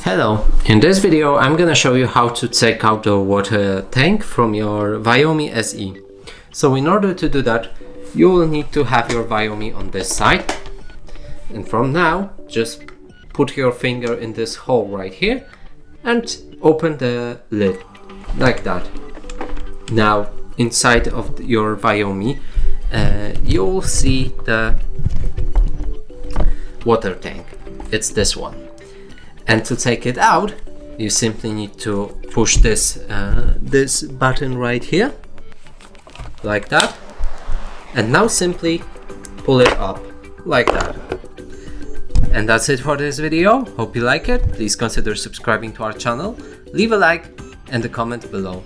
Hello, in this video I'm gonna show you how to take out the water tank from your Viomi SE. So in order to do that, you will need to have your Viomi on this side, and from now just put your finger in this hole right here and open the lid like that. Now inside of your Viomi you will see the water tank. It's this one. And to take it out, you simply need to push this this button right here, like that. And now simply pull it up, like that. And that's it for this video. Hope you like it. Please consider subscribing to our channel, leave a like and a comment below.